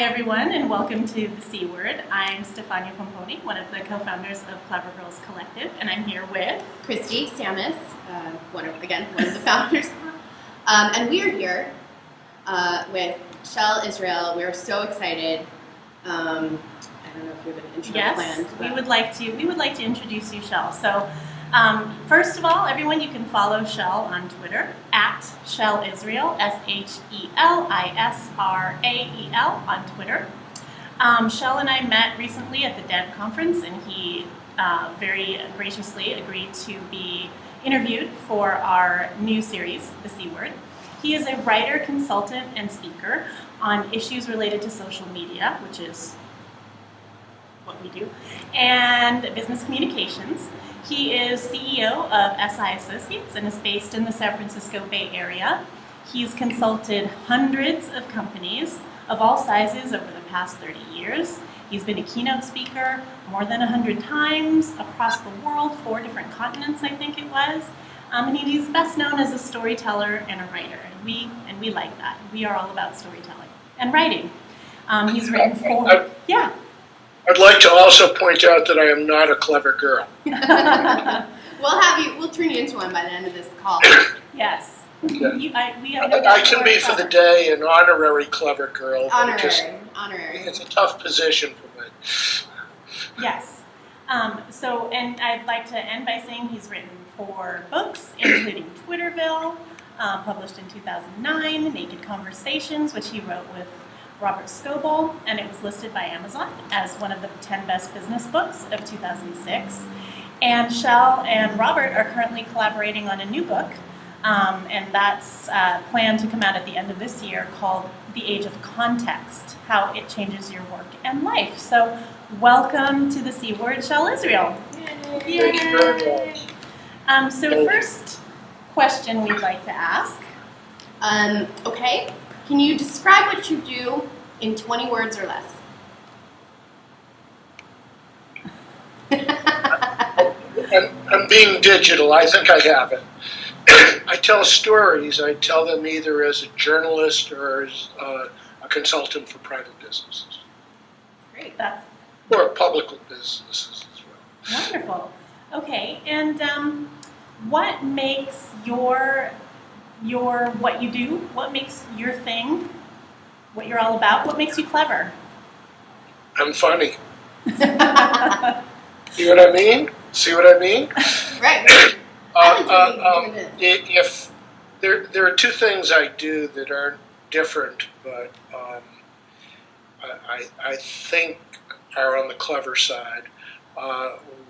everyone, and welcome to The C Word. I'm Stefania Pomponi, one of the co-founders of Clever Girls Collective, and I'm here with Kristy, Sammis, one of the founders. And we are here with Shel Israel. We're so excited. I don't know if you have an intro planned. Yes, we would like to introduce you, Shel. So, first of all, everyone, you can follow Shel on Twitter at Shel Israel, SHELISRAEL on Twitter. Shel and I met recently at the DED conference, and he very graciously agreed to be interviewed for our new series, The C Word. He is a writer, consultant, and speaker on issues related to social media, which is what we do, and business communications. He is CEO of SI Associates and is based in the San Francisco Bay Area. He's consulted hundreds of companies of all sizes over the past 30 years. He's been a keynote speaker more than 100 times across the world, 4 different continents, I think it was. And he's best known as a storyteller and a writer, and we like that. We are all about storytelling and writing. He's written 4. Yeah. I'd like to also point out that I am not a clever girl. We'll turn you into one by the end of this call. Yes. Okay. I can be for the day an honorary clever girl. Honorary. It's a tough position for me. Yes. And I'd like to end by saying he's written 4 books, including Twitterville, published in 2009, Naked Conversations, which he wrote with Robert Scoble, and it was listed by Amazon as one of the 10 best business books of 2006. And Shel and Robert are currently collaborating on a new book, and that's planned to come out at the end of this year, called The Age of Context, How It Changes Your Work and Life. So welcome to The C Word, Shel Israel. Yay. Thank you very much. First question we'd like to ask. Okay. Can you describe what you do in 20 words or less? I'm being digital. I think I have it. I tell stories. I tell them either as a journalist or as a consultant for private businesses. Great. Or public businesses as well. Wonderful. Okay. And what makes your what you do, what makes your thing, what you're all about, what makes you clever? I'm funny. See what I mean? Right. If there are 2 things I do that aren't different, but I think are on the clever side.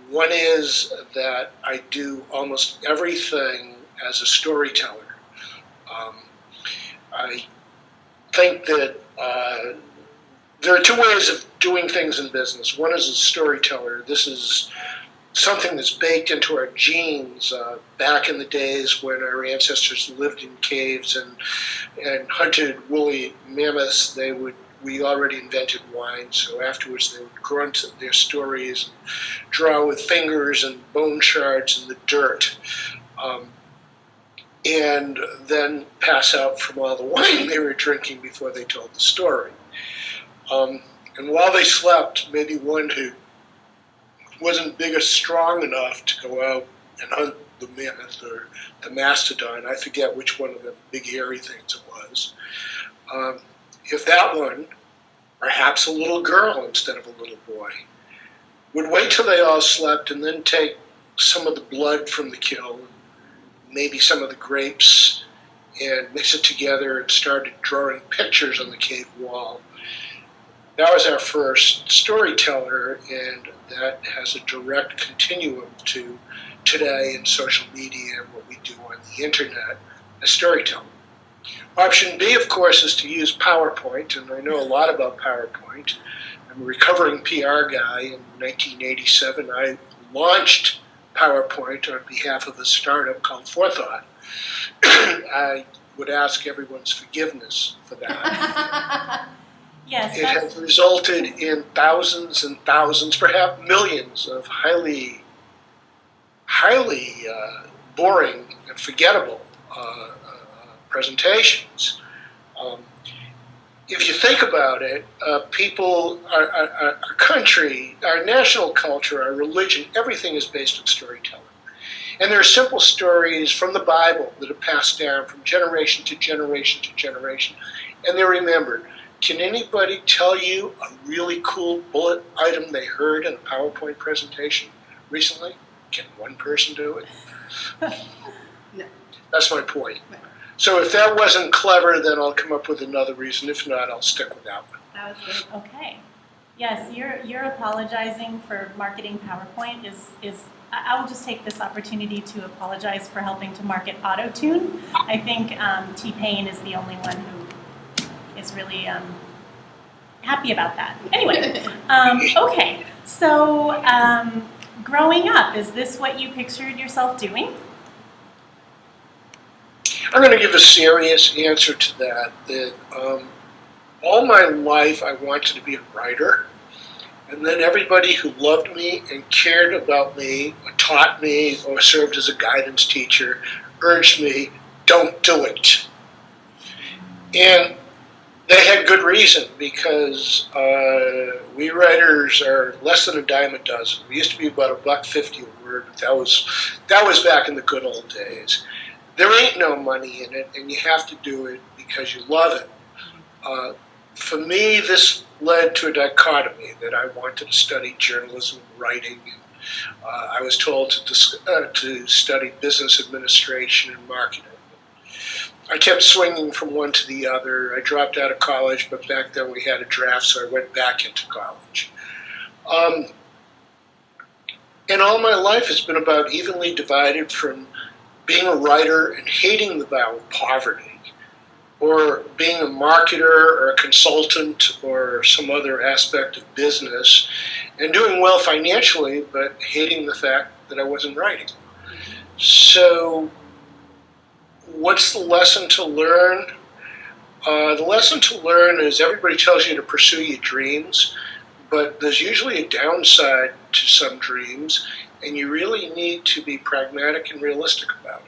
One is that I do almost everything as a storyteller. I think that there are 2 ways of doing things in business. One is as a storyteller. This is something that's baked into our genes. Back in the days when our ancestors lived in caves and hunted woolly mammoths, we already invented wine, so afterwards they would grunt their stories and draw with fingers and bone shards in the dirt. And then pass out from all the wine they were drinking before they told the story. And while they slept, maybe one who wasn't big or strong enough to go out and hunt the mammoth or the mastodon, I forget which one of the big hairy things it was, if that one, perhaps a little girl instead of a little boy, would wait till they all slept and then take some of the blood from the kill, maybe some of the grapes, and mix it together and started drawing pictures on the cave wall. That was our first storyteller, and that has a direct continuum to today in social media and what we do on the internet as storytelling. Option B, of course, is to use PowerPoint, and I know a lot about PowerPoint. I'm a recovering PR guy. In 1987, I launched PowerPoint on behalf of a startup called Forethought. I would ask everyone's forgiveness for that. Yes, it has resulted in thousands and thousands, perhaps millions, of highly boring and forgettable presentations. if you think about it, people, our country, our national culture, our religion, everything is based on storytelling. And there are simple stories from the Bible that are passed down from generation to generation to generation, and they're remembered. Can anybody tell you a really cool bullet item they heard in a PowerPoint presentation recently? Can one person do it? No. That's my point. Right. So if that wasn't clever, then I'll come up with another reason. If not, I'll stick with that one. That was good. Okay. Yes, you're apologizing for marketing PowerPoint is I will just take this opportunity to apologize for helping to market auto-tune. I think T-Pain is the only one who is really happy about that. Anyway, okay. So growing up, is this what you pictured yourself doing? I'm going to give a serious answer to that. That all my life I wanted to be a writer. And then everybody who loved me and cared about me, or taught me, or served as a guidance teacher, urged me, don't do it. And they had good reason, because we writers are less than a dime a dozen. We used to be about $1.50 a word, but that was back in the good old days. There ain't no money in it, and you have to do it because you love it. For me, this led to a dichotomy that I wanted to study journalism and writing. And, I was told to study business administration and marketing. I kept swinging from one to the other. I dropped out of college, but back then we had a draft, so I went back into college. And all my life has been about evenly divided from being a writer and hating the vow of poverty, or being a marketer or a consultant or some other aspect of business and doing well financially, but hating the fact that I wasn't writing. So what's the lesson to learn? The lesson to learn is everybody tells you to pursue your dreams, but there's usually a downside to some dreams, and you really need to be pragmatic and realistic about it.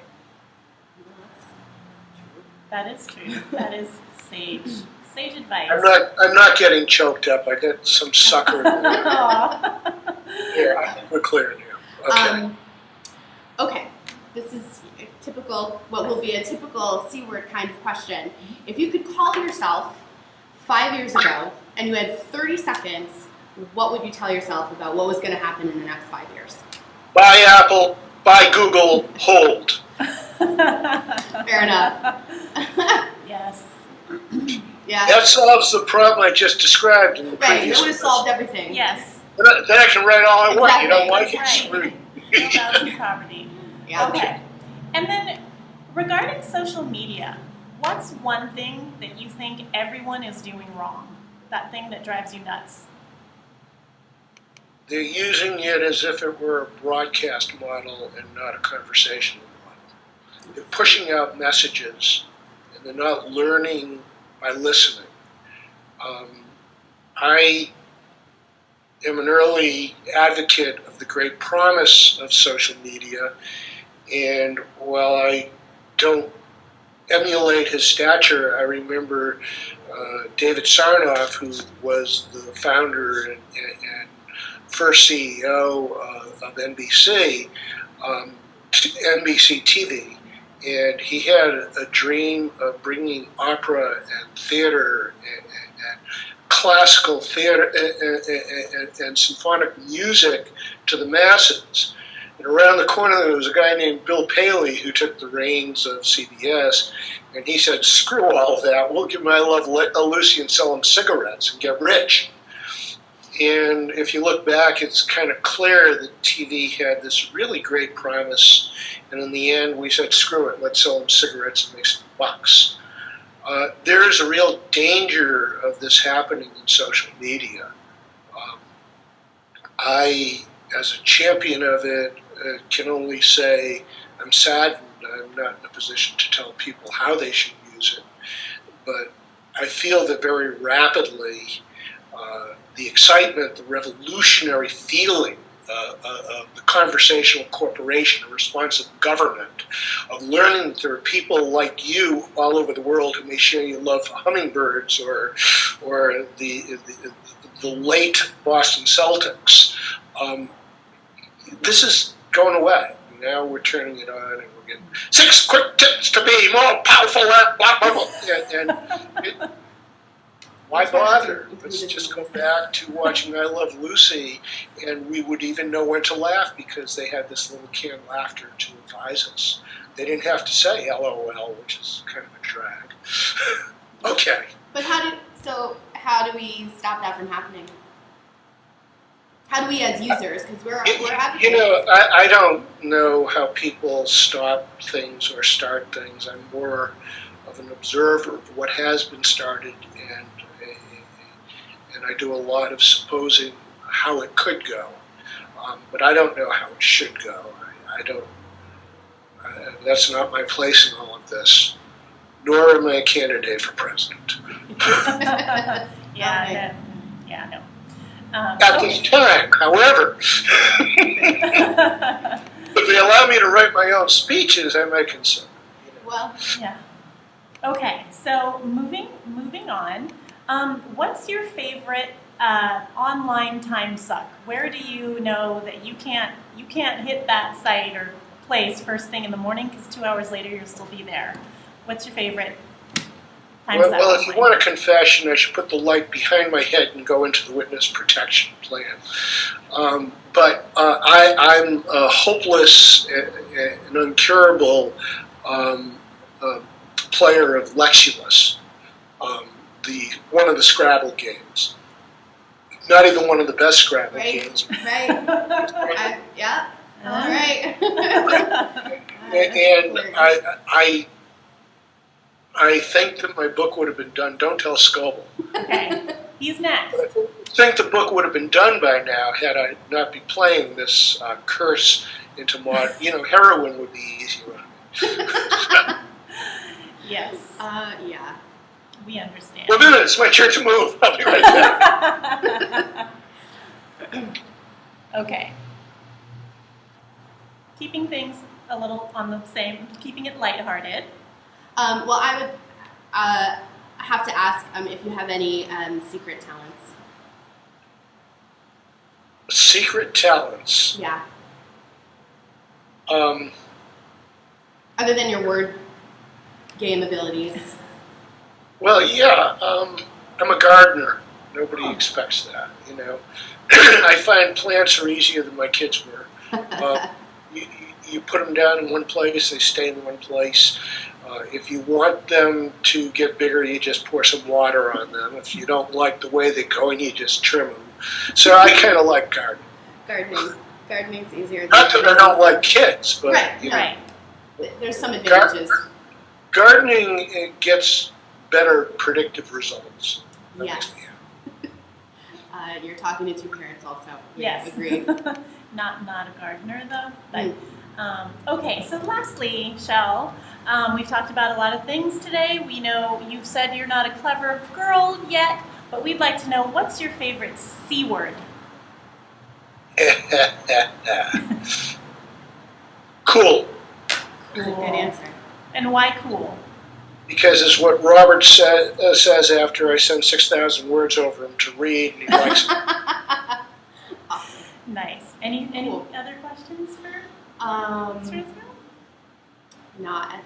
That is true. That is sage advice. I'm not getting choked up. I got some sucker. Yeah, I think we're clear now. Okay. Okay. This is typical. What will be a typical C-word kind of question. If you could call yourself 5 years ago and you had 30 seconds, what would you tell yourself about what was going to happen in the next 5 years? Buy Apple. Buy Google. Hold. Fair enough. Yes. Yeah. That solves the problem I just described in the Right, previous it would have solved everything. Yes. Then I can write all I want. You don't like That's it? right. Screw. No bounds of poverty. Yeah. Okay. And then regarding social media, what's one thing that you think everyone is doing wrong? That thing that drives you nuts? They're using it as if it were a broadcast model and not a conversational model. They're pushing out messages, and they're not learning by listening. I am an early advocate of the great promise of social media, and while I don't emulate his stature, I remember David Sarnoff, who was the founder and first CEO of NBC, NBC TV, and he had a dream of bringing opera and theater and classical theater and symphonic music to the masses. And around the corner there was a guy named Bill Paley who took the reins of CBS, and he said, screw all of that, we'll give My Love Lucy and sell them cigarettes and get rich. And if you look back, it's kind of clear that TV had this really great promise, and in the end we said, screw it, let's sell them cigarettes and make some bucks. There is a real danger of this happening in social media. I, as a champion of it, can only say I'm saddened. I'm not in a position to tell people how they should use it, but I feel that very rapidly the excitement, the revolutionary feeling the conversational corporation, a responsive government, of learning that there are people like you all over the world who may share your love for hummingbirds or the late Boston Celtics. This is going away. Now we're turning it on and we're getting 6 quick tips to be more powerful at blah, blah, blah. Why bother? Let's just go back to watching I Love Lucy, and we would even know when to laugh because they had this little canned laughter to advise us. They didn't have to say LOL, which is kind of a drag. Okay. But how do we stop that from happening? How do we as users? Because we're advocates. You know, I don't know how people stop things or start things. I'm more of an observer of what has been started, and I do a lot of supposing how it could go, but I don't know how it should go. I don't. That's not my place in all of this. Nor am I a candidate for president. Yeah, no. At this time, however, if they allow me to write my own speeches, I might consider. Well, yeah. Okay, so moving on. What's your favorite online time suck? Where do you know that you can't hit that site or place first thing in the morning because 2 hours later you'll still be there? What's your favorite time suck? Well, if you want a confession, I should put the light behind my head and go into the witness protection plan. But I'm a hopeless and incurable player of Lexulus. One of the Scrabble games. Not even one of the best Scrabble games. Right. Yeah. All right. And I think that my book would have been done. Don't tell Scoble. Okay. He's next. I think the book would have been done by now had I not be playing this curse into modern. Heroin would be easier on me. Yes. Yeah. We understand. Well, then it's my turn to move. I'll be right back. Okay. Keeping things a little on the same, keeping it lighthearted. Well, I would have to ask if you have any secret talents. Secret talents. Yeah. Um, Other than your word game abilities. Well, yeah, I'm a gardener. Nobody expects that, I find plants are easier than my kids were. You put them down in one place, they stay in one place. If you want them to get bigger, you just pour some water on them. If you don't like the way they're going, you just trim them. So I kind of like gardening. Gardening's easier. Not that I don't like kids, but right. There's some advantages. Gardening gets better predictive results. Yes. You're talking to two parents also. Yes. Agree. Not a gardener though. But, okay, so lastly, Shel, we've talked about a lot of things today. We know you've said you're not a clever girl yet, but we'd like to know what's your favorite C word? Cool. Good answer. And why cool? Because it's what Robert says after I send 6,000 words over him to read, and he likes it. Awesome. Nice. Any other questions for Mr. Israel? No,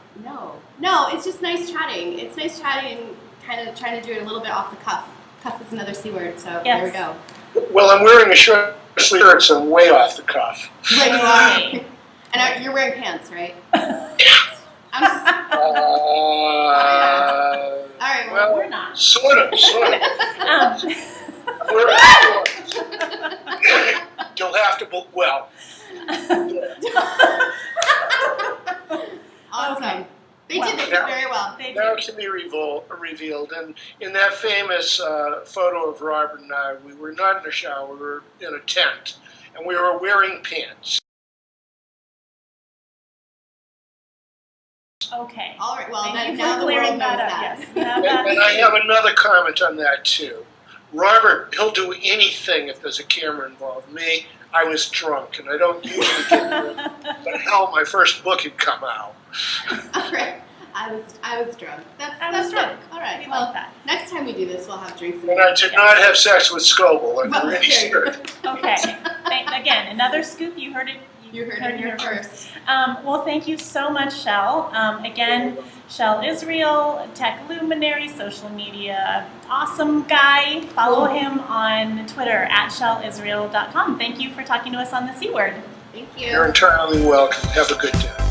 it's just nice chatting. It's nice chatting and kind of trying to do it a little bit off the cuff. Cuff is another C word, so There we go. Well, I'm wearing a short sleeve shirt, so I'm way off the cuff. Right, you are. And you're wearing pants, right? I'm all right, well, we're not. Sort of. We're You'll have to, well. Awesome. Okay. They did very well. Now it can be revealed. And in that famous photo of Robert and I, we were not in a shower, we were in a tent, and we were wearing pants. Okay. All right, well, Thank you now for the world clearing knows that up. that. Yes. And I have another comment on that, too. Robert, he'll do anything if there's a camera involved. Me, I was drunk, and I don't usually get drunk. But hell, my first book had come out. All right. I was drunk. That's drunk. All right. We Well, like that. next time we do this, we'll have drinks. And I did not have sex with Scoble. I'm Well, really there you sure. go. Okay. Again, another scoop. You heard it. You heard it here first. Well, thank you so much, Shel. Again, Shel Israel, tech luminary, social media, awesome guy. Follow him on Twitter at shelisrael.com. Thank you for talking to us on the C Word. Thank you. You're entirely welcome. Have a good day.